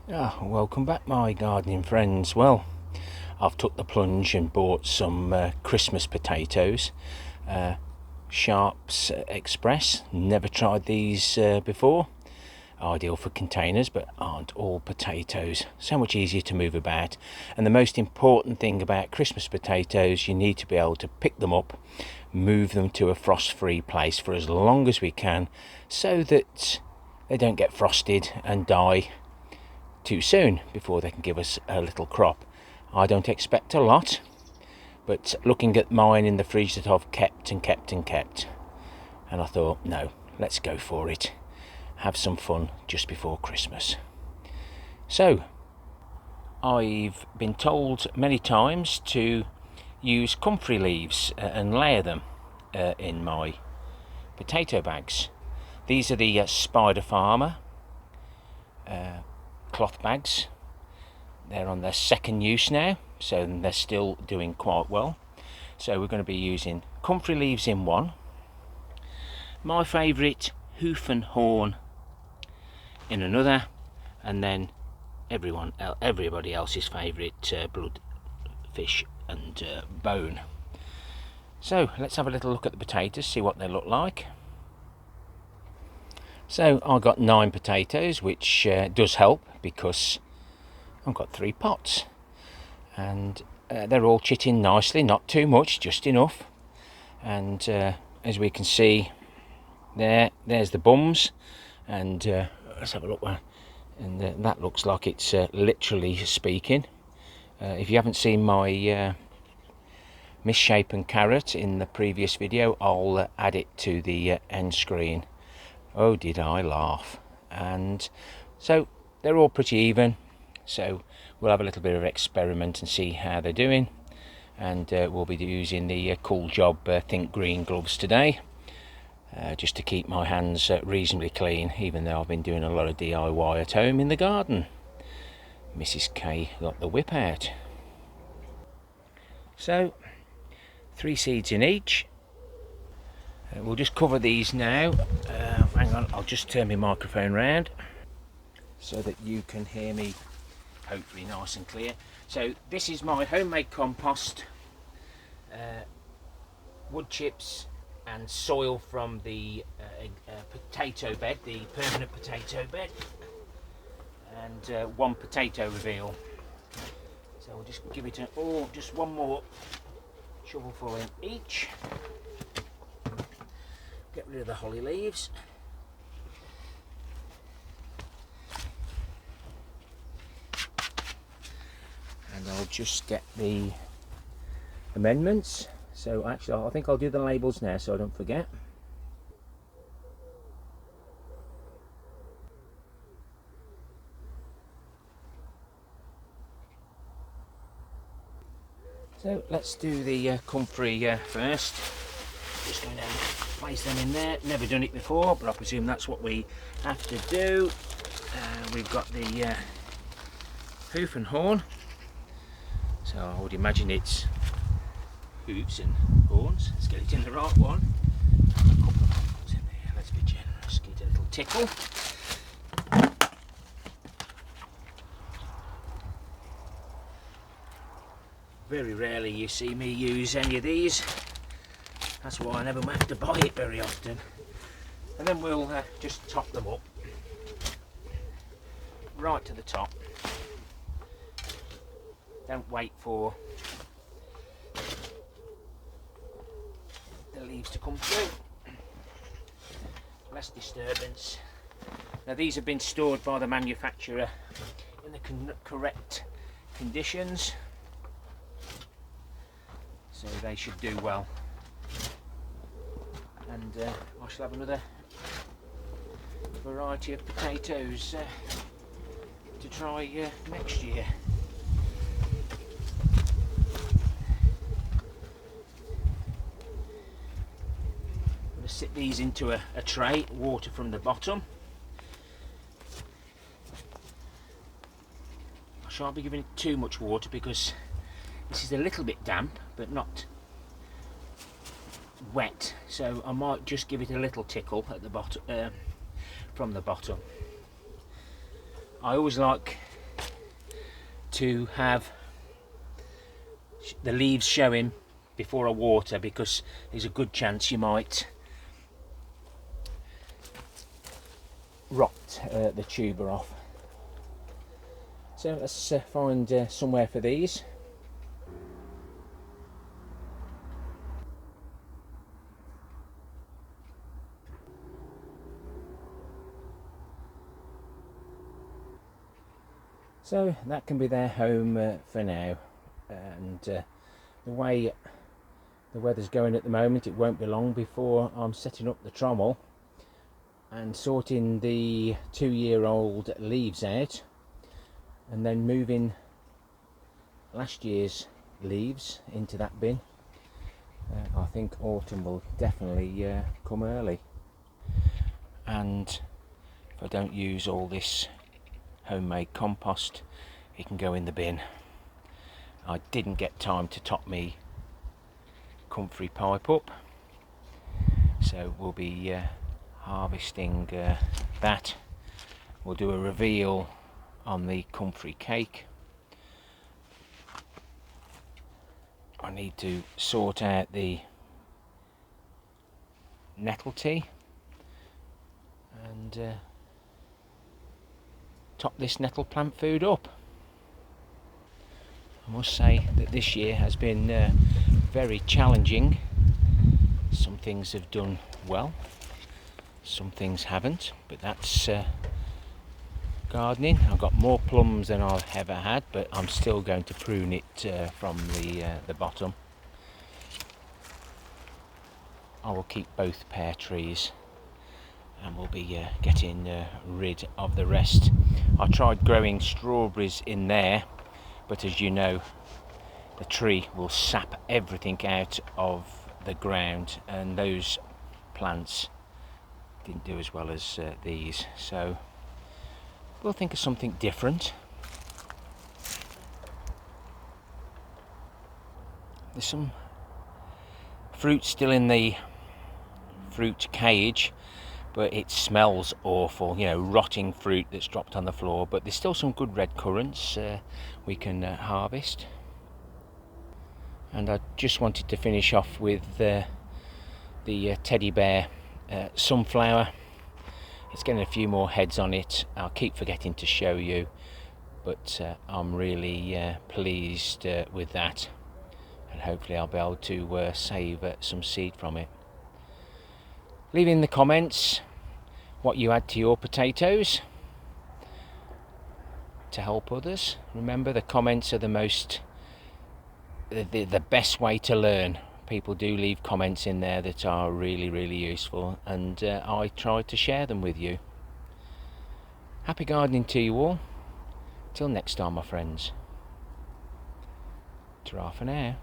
Welcome back, my gardening friends. Well, I've took the plunge and bought some Christmas potatoes, Sharpe's Express. Never tried these before. Ideal for containers, but aren't all potatoes. So much easier to move about. And the most important thing about Christmas potatoes, you need to be able to pick them up, move them to a frost-free place for as long as we can, so that they don't get frosted and die too soon before they can give us a little crop. I don't expect a lot, but looking at mine in the fridge that I've kept, and I thought, no, let's go for it. Have some fun just before Christmas. So, I've been told many times to use comfrey leaves and layer them in my potato bags. These are the Spiderfarmer cloth bags. They're on their second use now, so they're still doing quite well. So we're going to be using comfrey leaves in one, my favourite hoof and horn in another, and then everybody else's favourite blood fish and bone. So let's have a little look at the potatoes, see what they look like. So I got 9 potatoes, which does help because I've got 3 pots, and they're all chitting nicely, not too much, just enough. And as we can see, there's the bums, and let's have a look. And that looks like it's literally speaking. If you haven't seen my misshapen carrot in the previous video, I'll add it to the end screen. Oh, did I laugh. And so they're all pretty even, so we'll have a little bit of experiment and see how they're doing. And we'll be using the Cool Job Think Green gloves today, just to keep my hands reasonably clean, even though I've been doing a lot of DIY at home in the garden. Mrs. K got the whip out. So 3 seeds in each. We'll just cover these now. Hang on, I'll just turn my microphone round so that you can hear me hopefully nice and clear. So this is my homemade compost, wood chips and soil from the potato bed, the permanent potato bed, and 1 potato reveal. So we'll just give it just one more shovelful in each. Get rid of the holly leaves. And I'll just get the amendments. So actually, I think I'll do the labels now so I don't forget. So let's do the comfrey first. Just going to place them in there. Never done it before, but I presume that's what we have to do. We've got the hoof and horn, so I would imagine it's hooves and horns. Let's get it in the right one. A couple of holes in there. Let's be generous. Get a little tickle. Very rarely you see me use any of these. That's why I never have to buy it very often. And then we'll just top them up right to the top. Don't wait for the leaves to come through. Less disturbance. Now these have been stored by the manufacturer in the correct conditions, so they should do well. And I shall have another variety of potatoes to try next year. I'm going to sit these into a tray, water from the bottom. I shan't be giving it too much water because this is a little bit damp, but not wet, so I might just give it a little tickle at the bottom, from the bottom. I always like to have the leaves showing before I water, because there's a good chance you might rot the tuber off. So let's find somewhere for these. So that can be their home for now, and the way the weather's going at the moment, it won't be long before I'm setting up the trommel and sorting the 2-year-old leaves out, and then moving last year's leaves into that bin. I think autumn will definitely come early, and if I don't use all this homemade compost, it can go in the bin. I didn't get time to top me comfrey pipe up, so we'll be harvesting that. We'll do a reveal on the comfrey cake. I need to sort out the nettle tea and top this nettle plant food up. I must say that this year has been very challenging. Some things have done well, some things haven't, but that's gardening. I've got more plums than I've ever had, but I'm still going to prune it from the bottom. I will keep both pear trees, and we'll be getting rid of the rest. I tried growing strawberries in there, but as you know, the tree will sap everything out of the ground, and those plants didn't do as well as these, so we'll think of something different. There's some fruit still in the fruit cage, but it smells awful, you know, rotting fruit that's dropped on the floor, but there's still some good red currants we can harvest. And I just wanted to finish off with the teddy bear sunflower. It's getting a few more heads on it. I'll keep forgetting to show you, but I'm really pleased with that, and hopefully I'll be able to save some seed from it. Leave in the comments what you add to your potatoes to help others. Remember, the comments are the best way to learn. People do leave comments in there that are really, really useful, and I try to share them with you. Happy gardening to you all. Till next time, my friends. Ta-ra for now.